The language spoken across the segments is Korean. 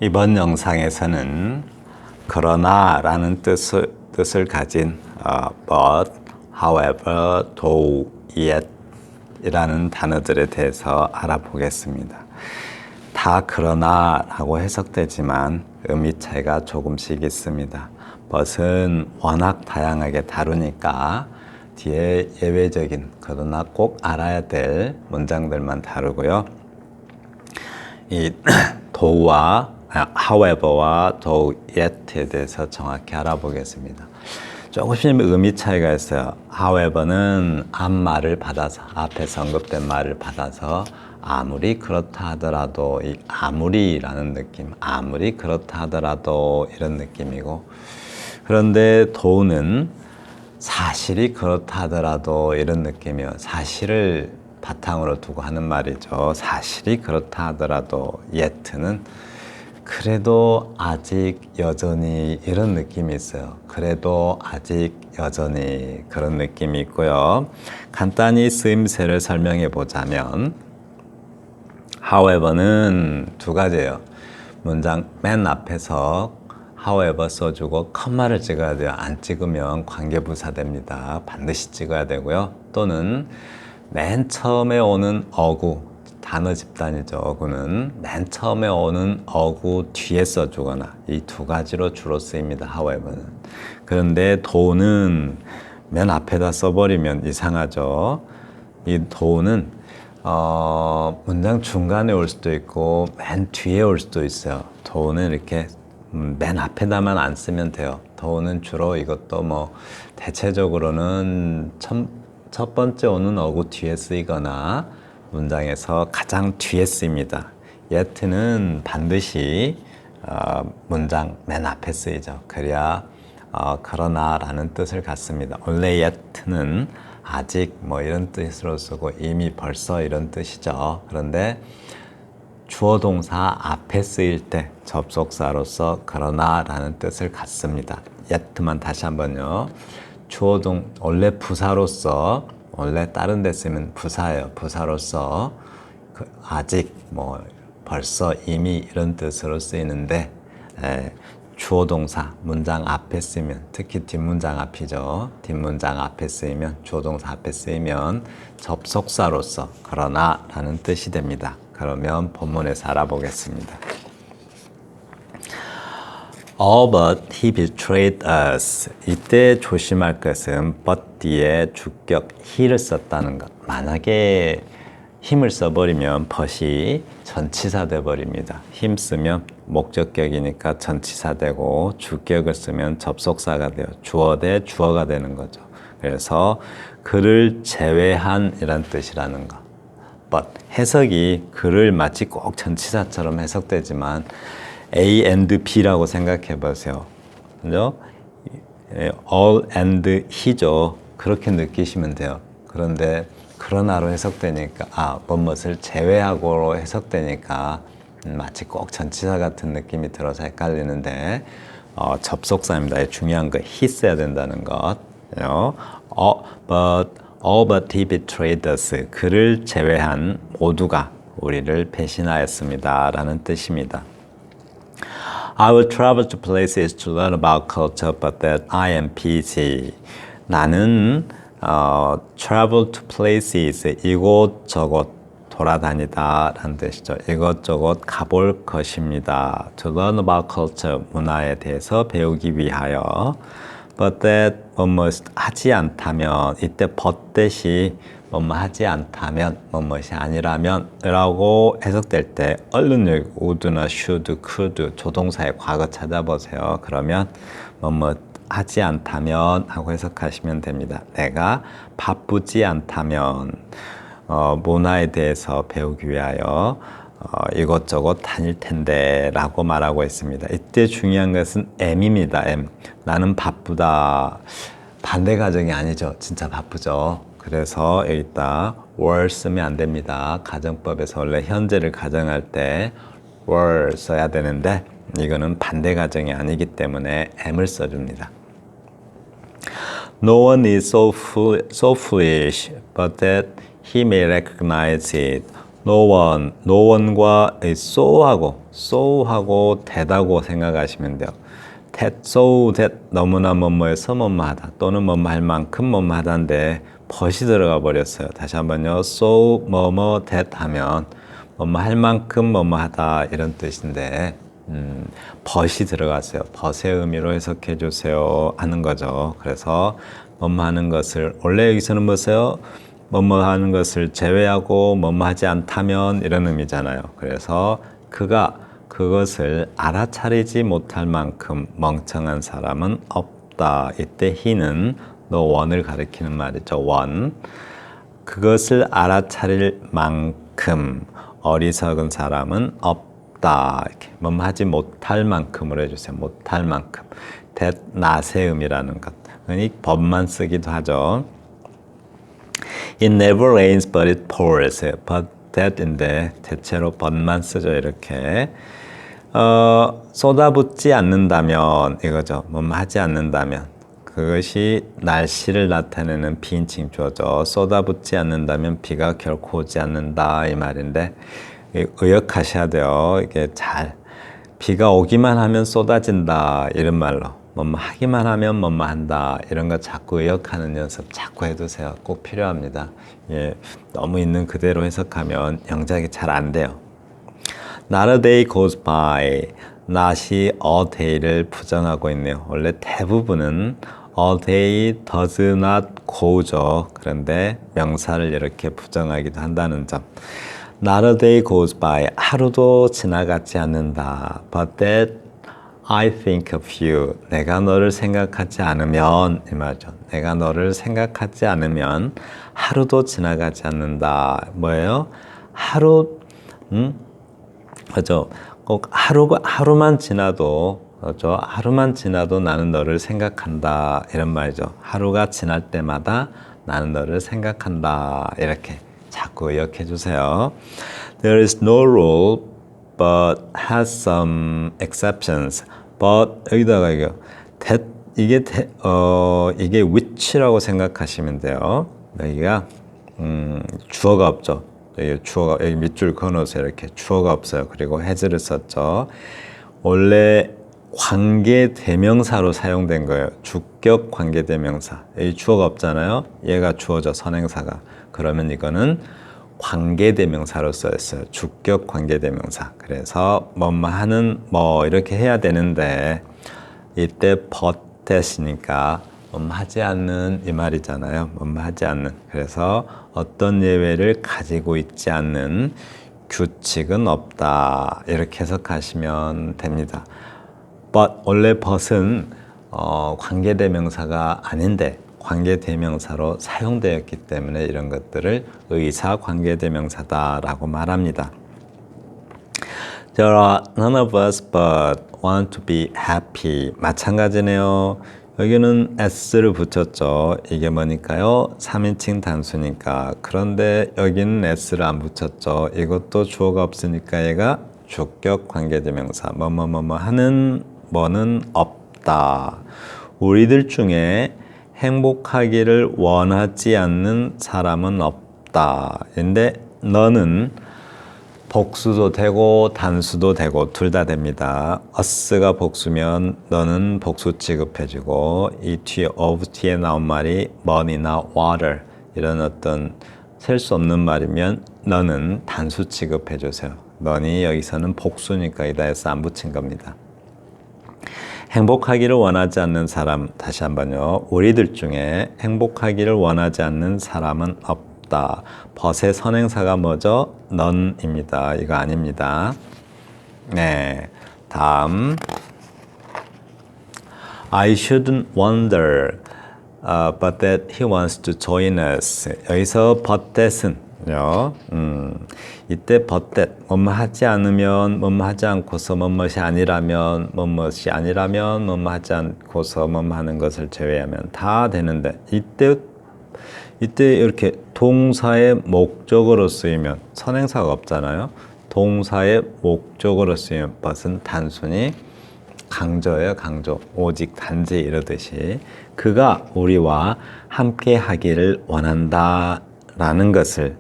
이번 영상에서는 그러나 라는 뜻을 가진 but, however, though, yet 이라는 단어들에 대해서 알아보겠습니다. 다 그러나 라고 해석되지만 의미 차이가 조금씩 있습니다. but은 워낙 다양하게 다루니까 뒤에 예외적인 그러나 꼭 알아야 될 문장들만 다루고요. 이 though와 however와 though, yet에 대해서 정확히 알아보겠습니다. 조금씩 의미 차이가 있어요. however는 앞말을 받아서, 앞에서 언급된 말을 받아서 아무리 그렇다 하더라도, 이 아무리라는 느낌, 아무리 그렇다 하더라도 이런 느낌이고, 그런데 though는 사실이 그렇다 하더라도 이런 느낌이에요. 사실을 바탕으로 두고 하는 말이죠. 사실이 그렇다 하더라도 yet는 그래도 아직 여전히 이런 느낌이 있어요. 그래도 아직 여전히 그런 느낌이 있고요. 간단히 쓰임새를 설명해 보자면 however는 두 가지예요. 문장 맨 앞에서 however 써주고 컴마를 찍어야 돼요. 안 찍으면 관계부사 됩니다. 반드시 찍어야 되고요. 또는 맨 처음에 오는 어구, 단어 집단이죠. 어구는 맨 처음에 오는 어구 뒤에 써주거나 이 두 가지로 주로 쓰입니다. however는. 그런데 though는 맨 앞에다 써버리면 이상하죠. 이 though는 문장 중간에 올 수도 있고 맨 뒤에 올 수도 있어요. though는 이렇게 맨 앞에다만 안 쓰면 돼요. though는 주로 이것도 뭐 대체적으로는 첫 번째 오는 어구 뒤에 쓰이거나 문장에서 가장 뒤에 쓰입니다. yet는 반드시 문장 맨 앞에 쓰이죠. 그래야 그러나 라는 뜻을 갖습니다. 원래 yet는 아직 뭐 이런 뜻으로 쓰고 이미 벌써 이런 뜻이죠. 그런데 주어 동사 앞에 쓰일 때 접속사로서 그러나 라는 뜻을 갖습니다. yet만 다시 한번요. 원래 부사로서, 원래 다른 데 쓰면 부사예요. 부사로서 아직 뭐 벌써 이미 이런 뜻으로 쓰이는데 주어 동사 문장 앞에 쓰면, 특히 뒷문장 앞이죠. 뒷문장 앞에 쓰이면, 주어 동사 앞에 쓰이면 접속사로서 그러나 라는 뜻이 됩니다. 그러면 본문에서 알아보겠습니다. All but he betrayed us. 이때 조심할 것은 but 뒤에 주격 he를 썼다는 것. 만약에 힘을 써버리면 but이 전치사 돼버립니다. 힘 쓰면 목적격이니까 전치사 되고 주격을 쓰면 접속사가 돼요. 주어 대 주어가 되는 거죠. 그래서 그를 제외한 이란 뜻이라는 거. but 해석이 그를 마치 꼭 전치사처럼 해석되지만 A and B라고 생각해 보세요. 그죠? all and he죠. 그렇게 느끼시면 돼요. 그런데 그러나로 해석되니까 뭐뭇을 제외하고로 해석되니까 마치 꼭 전치사 같은 느낌이 들어서 헷갈리는데 접속사입니다. 중요한 거 he 써야 된다는 것. all but he betrayed us. 그를 제외한 모두가 우리를 배신하였습니다. 라는 뜻입니다. I will travel to places to learn about culture, but that I am busy. 나는 travel to places, 이곳저곳 돌아다니다 라는 뜻이죠. 이것저것 가볼 것입니다. To learn about culture, 문화에 대해서 배우기 위하여. But that 뭐뭇 하지 않다면, 이때 but that이 뭐뭐 하지 않다면, 뭐뭇이 아니라면 라고 해석될 때 얼른 여기 would나 should, could 조동사의 과거 찾아보세요. 그러면 뭐뭐 하지 않다면 하고 해석하시면 됩니다. 내가 바쁘지 않다면 문화에 대해서 배우기 위하여 이것저것 다닐 텐데 라고 말하고 있습니다. 이때 중요한 것은 am입니다. am. 나는 바쁘다. 반대 가정이 아니죠. 진짜 바쁘죠. 그래서 여기다 were 쓰면 안 됩니다. 가정법에서 원래 현재를 가정할 때 were 써야 되는데 이거는 반대 가정이 아니기 때문에 am을 써줍니다. No one is so foolish but that he may recognize it. no one, no one과 so하고 that하고 생각하시면 돼요. that, so that 너무나 뭐뭐해서 뭐뭐하다 또는 뭐뭐할 만큼 뭐뭐하다인데 but이 들어가 버렸어요. 다시 한번요. so 뭐뭐 that 하면 뭐뭐할 만큼 뭐뭐하다 이런 뜻인데 but이 들어갔어요. but의 의미로 해석해 주세요 하는 거죠. 그래서 뭐뭐하는 것을 원래 여기서는 뭐세요? 뭐뭐하는 것을 제외하고 뭐뭐하지 않다면 이런 의미잖아요. 그래서 그가 그것을 알아차리지 못할 만큼 멍청한 사람은 없다. 이때 he는 no one을 가리키는 말이죠. one. 그것을 알아차릴 만큼 어리석은 사람은 없다. 이렇게 뭐뭐하지 못할 만큼으로 해주세요. 못할 만큼. that not의 의미라는 것. 그러니 법만 쓰기도 하죠. It never rains but it pours. but that인데 대체로 but만 쓰죠. 이렇게 쏟아붓지 않는다면 이거죠. 뭐뭐 하지 않는다면 그것이 날씨를 나타내는 비인칭 주어죠. 쏟아붓지 않는다면 비가 결코 오지 않는다 이 말인데 의역하셔야 돼요. 이게 잘 비가 오기만 하면 쏟아진다 이런 말로 뭐뭐 하기만 하면 뭐뭐 한다 이런 거 자꾸 의역하는 연습 자꾸 해두세요. 꼭 필요합니다. 예, 너무 있는 그대로 해석하면 영작이 잘 안 돼요. Not a day goes by. not이 a day를 부정하고 있네요. 원래 대부분은 a day does not go죠. 그런데 명사를 이렇게 부정하기도 한다는 점. Not a day goes by. 하루도 지나가지 않는다. But that I think of you. 내가 너를 생각하지 않으면 이 말이죠. 내가 너를 생각하지 않으면 하루도 지나가지 않는다. 뭐예요? 하루 그죠? 꼭 하루만 지나도 그렇죠? 하루만 지나도 나는 너를 생각한다 이런 말이죠. 하루가 지날 때마다 나는 너를 생각한다 이렇게 자꾸 의역해 주세요. There is no rule but has some exceptions. but 여기다가 이게 which라고 생각하시면 돼요. 여기가 주어가 없죠. 여기 밑줄 그어놓으세요. 이렇게 주어가 없어요. 그리고 has를 썼죠. 원래 관계대명사로 사용된 거예요. 주격 관계대명사. 여기 주어가 없잖아요. 얘가 주어죠. 선행사가. 그러면 이거는 관계대명사로 쓰였어요. 주격 관계대명사. 그래서 뭐뭐 하는 뭐 이렇게 해야 되는데 이때 but that이니까 뭐뭐 하지 않는 이 말이잖아요. 뭐뭐 하지 않는. 그래서 어떤 예외를 가지고 있지 않는 규칙은 없다. 이렇게 해석하시면 됩니다. but 원래 but은 관계대명사가 아닌데 관계대명사로 사용되었기 때문에 이런 것들을 의사 관계대명사다라고 말합니다. There are none of us but want to be happy. 마찬가지네요. 여기는 s를 붙였죠. 이게 뭐니까요? 3인칭 단수니까. 그런데 여기는 s를 안 붙였죠. 이것도 주어가 없으니까 얘가 주격 관계대명사. 뭐뭐뭐뭐 하는 뭐는 없다. 우리들 중에 행복하기를 원하지 않는 사람은 없다. 근데 너는 복수도 되고 단수도 되고 둘 다 됩니다. us가 복수면 너는 복수 취급해주고 이 뒤에 of 뒤에 나온 말이 money나 water 이런 어떤 셀 수 없는 말이면 너는 단수 취급해주세요. 너니 여기서는 복수니까 이다 해서 안 붙인 겁니다. 행복하기를 원하지 않는 사람 다시 한번요. 우리들 중에 행복하기를 원하지 않는 사람은 없다. but의 선행사가 뭐죠? none입니다. 이거 아닙니다. 네, 다음 I shouldn't wonder but that he wants to join us. 여기서 but that은 이때 but that 뭐뭐 하지 않으면 뭐뭐 하지 않고서 뭐뭇이 아니라면 뭐뭇이 아니라면 뭐뭐 하지 않고서 뭐뭐 하는 것을 제외하면 다 되는데 이때 이렇게 동사의 목적으로 쓰이면 선행사가 없잖아요. 동사의 목적으로 쓰이면 but은 단순히 강조예요. 강조. 오직 단지 이러듯이 그가 우리와 함께 하기를 원한다라는 것을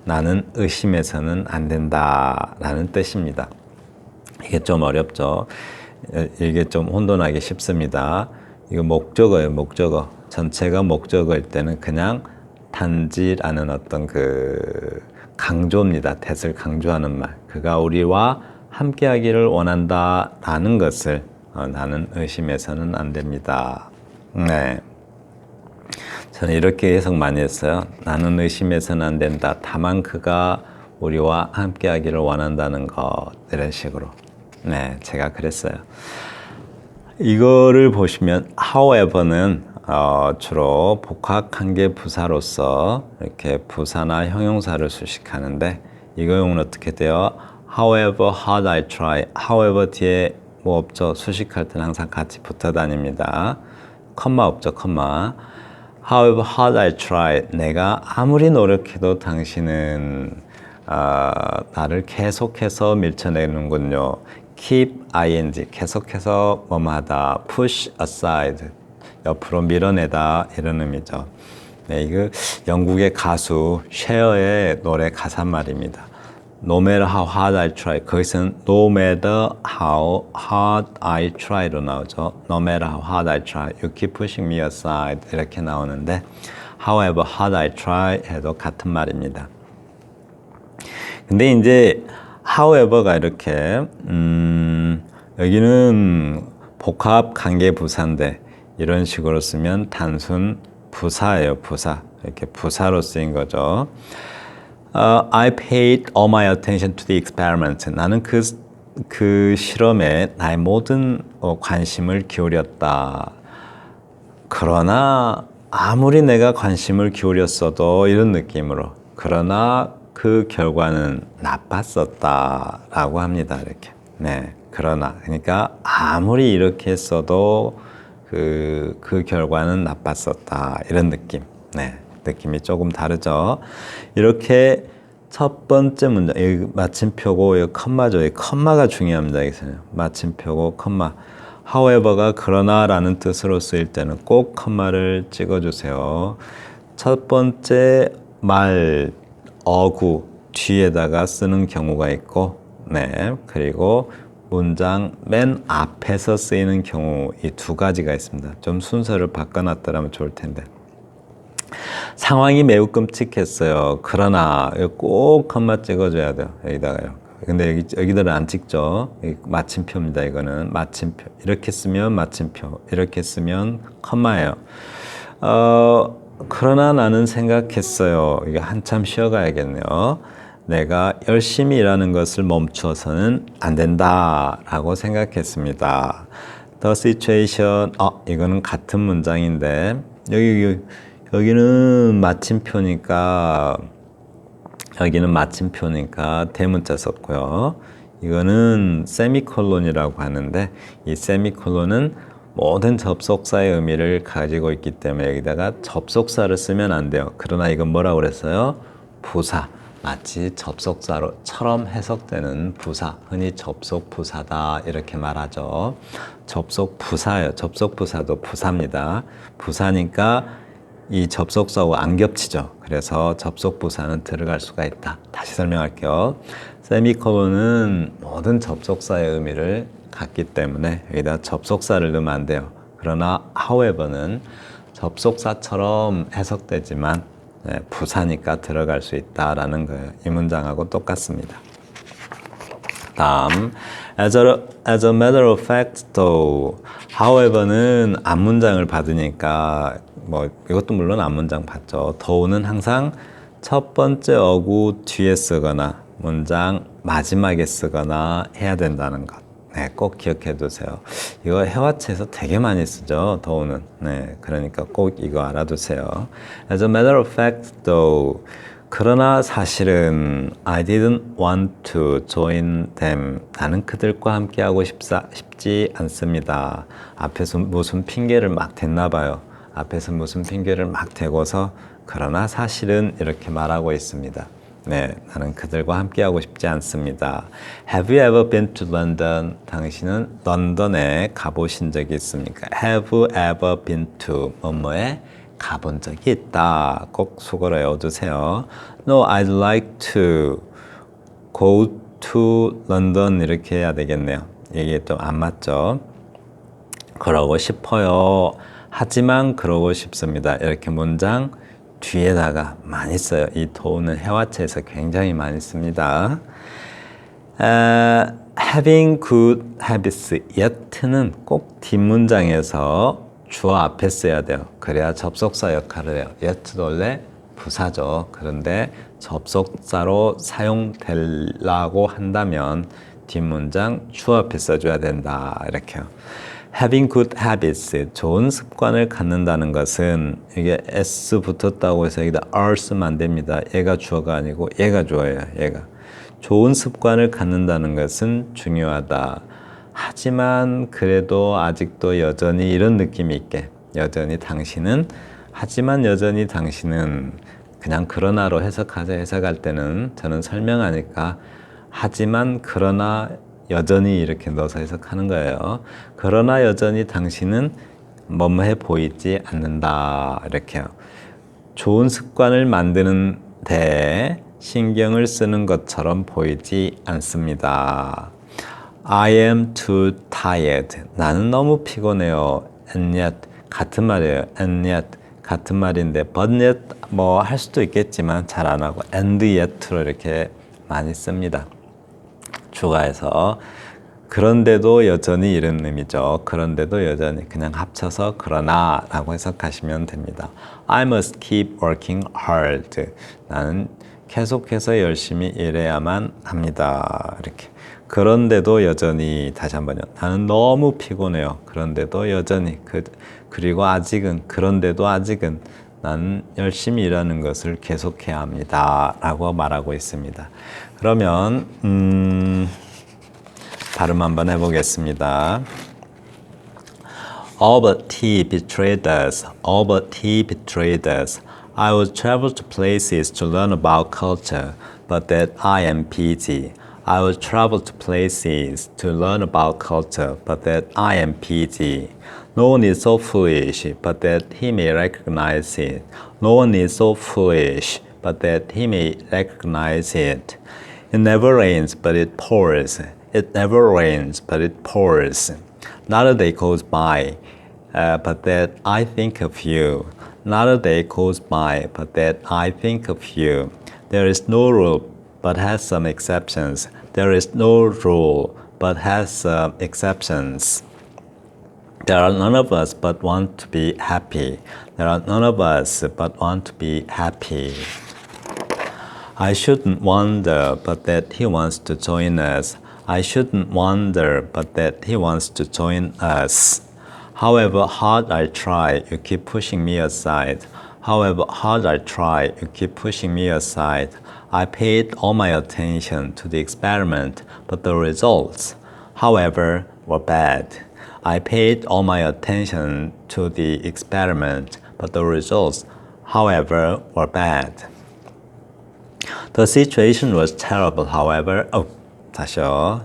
나는 의심해서는 안 된다라는 뜻입니다. 이게 좀 어렵죠. 이게 좀 혼돈하기 쉽습니다. 이거 목적어예요, 목적어. 전체가 목적어일 때는 그냥 단지라는 어떤 그 강조입니다. that을 강조하는 말. 그가 우리와 함께하기를 원한다라는 것을 나는 의심해서는 안 됩니다. 네. 저는 이렇게 해석 많이 했어요. 나는 의심해서는 안 된다. 다만 그가 우리와 함께하기를 원한다는 것. 이런 식으로. 네, 제가 그랬어요. 이거를 보시면 however는 주로 복합관계 부사로서 이렇게 부사나 형용사를 수식하는데 이거용은 어떻게 돼요? However hard I try. However 뒤에 뭐 없죠? 수식할 때는 항상 같이 붙어 다닙니다. 컴마 없죠? 컴마. However hard I try. 내가 아무리 노력해도 당신은 나를 계속해서 밀쳐내는군요. keep ing 계속해서 뭐뭐하다. push aside 옆으로 밀어내다 이런 의미죠. 네, 이거 영국의 가수 쉐어의 노래 가사말입니다. No matter how hard I try. 거기서는 no matter how hard I try로 나오죠. No matter how hard I try. You keep pushing me aside. 이렇게 나오는데 however hard I try 해도 같은 말입니다. 근데 이제 however가 이렇게 여기는 복합 관계 부사인데 이런 식으로 쓰면 단순 부사예요. 부사. 이렇게 부사로 쓰인 거죠. I paid all my attention to the experiment. 나는 그 실험에 나의 모든 관심을 기울였다. 그러나 아무리 내가 관심을 기울였어도 이런 느낌으로 그러나 그 결과는 나빴었다라고 합니다. 이렇게. 네. 그러나 그러니까 아무리 이렇게 했어도 그 결과는 나빴었다. 이런 느낌. 네. 느낌이 조금 다르죠. 이렇게 첫 번째 문장, 여기 마침표고 여기 컴마죠. 여기 컴마가 중요합니다. 여기서는 마침표고 컴마. however가 그러나라는 뜻으로 쓰일 때는 꼭 컴마를 찍어주세요. 첫 번째 말 어구 뒤에다가 쓰는 경우가 있고, 네, 그리고 문장 맨 앞에서 쓰이는 경우 이 두 가지가 있습니다. 좀 순서를 바꿔놨더라면 좋을 텐데. 상황이 매우 끔찍했어요. 그러나 꼭 컴마 찍어줘야 돼요. 여기다가요. 근데 여기들은 안 찍죠. 마침표입니다. 이거는 마침표. 이렇게 쓰면 마침표. 이렇게 쓰면 컴마예요. 그러나 나는 생각했어요. 이게 한참 쉬어가야겠네요. 내가 열심히 일하는 것을 멈추어서는 안 된다라고 생각했습니다. The situation. 이거는 같은 문장인데 여기는 마침표니까 대문자 썼고요. 이거는 세미콜론이라고 하는데 이 세미콜론은 모든 접속사의 의미를 가지고 있기 때문에 여기다가 접속사를 쓰면 안 돼요. 그러나 이건 뭐라고 그랬어요? 부사. 마치 접속사처럼 해석되는 부사. 흔히 접속 부사다 이렇게 말하죠. 접속 부사예요. 접속 부사도 부사입니다. 부사니까 이 접속사하고 안 겹치죠. 그래서 접속 부사는 들어갈 수가 있다. 다시 설명할게요. 세미콜론은 모든 접속사의 의미를 갖기 때문에 여기다 접속사를 넣으면 안 돼요. 그러나 however는 접속사처럼 해석되지만 부사니까 들어갈 수 있다라는 거예요. 이 문장하고 똑같습니다. 다음, as a matter of fact, though, however는 앞문장을 받으니까 이것도 물론 앞문장 받죠. though는 항상 첫 번째 어구 뒤에 쓰거나 문장 마지막에 쓰거나 해야 된다는 것. 네, 꼭 기억해 두세요. 이거 회화체에서 되게 많이 쓰죠. though는. 네, 그러니까 꼭 이거 알아두세요. As a matter of fact, though, 그러나 사실은 I didn't want to join them. 나는 그들과 함께하고 싶지 않습니다. 앞에서 무슨 핑계를 막 댔나 봐요. 앞에서 무슨 핑계를 막 대고서 그러나 사실은 이렇게 말하고 있습니다. 네, 나는 그들과 함께하고 싶지 않습니다. Have you ever been to London? 당신은 런던에 가보신 적이 있습니까? Have you ever been to 뭐뭐에 가본 적이 있다. 꼭 속어로 외워두세요. No, I'd like to go to London 이렇게 해야 되겠네요. 이게 좀 안 맞죠? 그러고 싶어요. 하지만 그러고 싶습니다. 이렇게 문장 뒤에다가 많이 써요. 이 to는 해화체에서 굉장히 많이 씁니다. Having good habits yet는 꼭 뒷문장에서 주어 앞에 써야 돼요. 그래야 접속사 역할을 해요. yet도 원래 부사죠. 그런데 접속사로 사용되려고 한다면 뒷문장 주어 앞에 써줘야 된다. 이렇게요. Having good habits, 좋은 습관을 갖는다는 것은 이게 s 붙었다고 해서 여기다 r 쓰면 안 됩니다. 얘가 주어가 아니고 얘가 주어예요. 얘가. 좋은 습관을 갖는다는 것은 중요하다. 하지만 그래도 아직도 여전히 이런 느낌이 있게 여전히 당신은 하지만 여전히 당신은 그냥 그러나로 해석할 때는 저는 설명하니까 하지만 그러나 여전히 이렇게 넣어서 해석하는 거예요. 그러나 여전히 당신은 뭐뭐해 보이지 않는다. 이렇게요. 좋은 습관을 만드는 데 신경을 쓰는 것처럼 보이지 않습니다. I am too tired. 나는 너무 피곤해요. And yet 같은 말이에요. And yet 같은 말인데 but yet 뭐 할 수도 있겠지만 잘 안 하고 and yet로 이렇게 많이 씁니다. 추가해서 그런데도 여전히 이런 의미죠. 그런데도 여전히 그냥 합쳐서 그러나 라고 해석하시면 됩니다. I must keep working hard. 나는 계속해서 열심히 일해야만 합니다. 이렇게. 그런데도 여전히 다시 한번요. 나는 너무 피곤해요. 그런데도 여전히 그리고 아직은 그런데도 아직은 나는 열심히 일하는 것을 계속해야 합니다. 라고 말하고 있습니다. 그러면 발음 한번 해보겠습니다. All but he betrayed us. All but he betrayed us. I would travel to places to learn about culture, but that I am PG. I would travel to places to learn about culture, but that I am PG. No one is so foolish, but that he may recognize it. No one is so foolish, but that he may recognize it. It never rains, but it pours. It never rains, but it pours. Not a day goes by, but that I think of you. Not a day goes by, but that I think of you. There is no rule, but has some exceptions. There is no rule, but has some exceptions. There are none of us but want to be happy. There are none of us but want to be happy. I shouldn't wonder but that he wants to join us. I shouldn't wonder but that he wants to join us. However hard I try, you keep pushing me aside. However hard I try, you keep pushing me aside. I paid all my attention to the experiment, but the results, however, were bad. I paid all my attention to the experiment, but the results, however, were bad. The situation was terrible, however,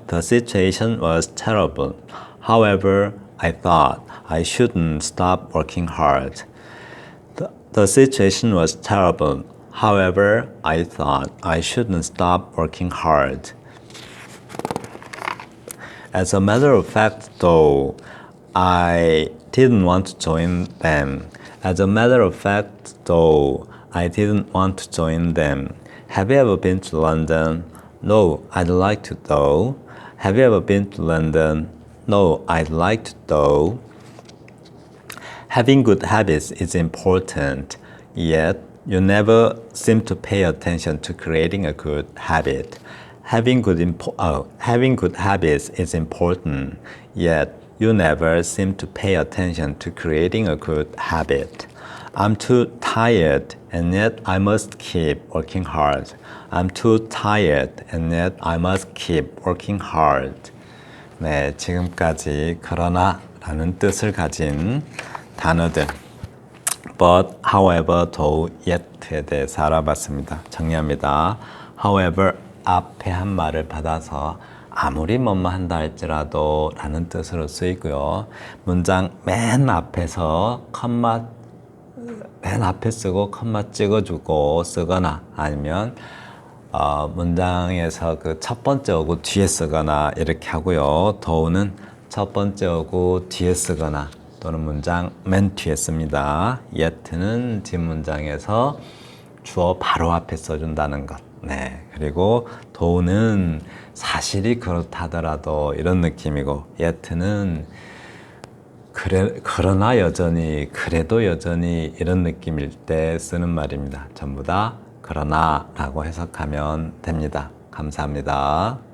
The situation was terrible. However, I thought I shouldn't stop working hard. The situation was terrible. However, I thought I shouldn't stop working hard. As a matter of fact, though, I didn't want to join them. As a matter of fact, though, I didn't want to join them. Have you ever been to London? No, I'd like to though. Have you ever been to London? No, I'd like to though. Having good habits is important, yet you never seem to pay attention to creating a good habit. Having good habits is important, yet you never seem to pay attention to creating a good habit. I'm too tired, and yet I must keep working hard. I'm too tired, and yet I must keep working hard. 네, 지금까지 그러나 라는 뜻을 가진 단어들 but, however, though, yet에 대해서 알아봤습니다. 정리합니다. however, 앞에 한 말을 받아서 아무리 뭐뭐 한다 할지라도 라는 뜻으로 쓰이고요. 문장 맨 앞에서 컴마 맨 앞에 쓰고 컴마 찍어주고 쓰거나 아니면 문장에서 그 첫 번째 어구 뒤에 쓰거나 이렇게 하고요. 더우는 첫 번째 어구 뒤에 쓰거나 또는 문장 맨 뒤에 씁니다. yet는 뒷문장에서 주어 바로 앞에 써준다는 것. 네. 그리고 더우는 사실이 그렇다더라도 이런 느낌이고 yet는 그러나 여전히, 그래도 여전히 이런 느낌일 때 쓰는 말입니다. 전부 다 그러나 라고 해석하면 됩니다. 감사합니다.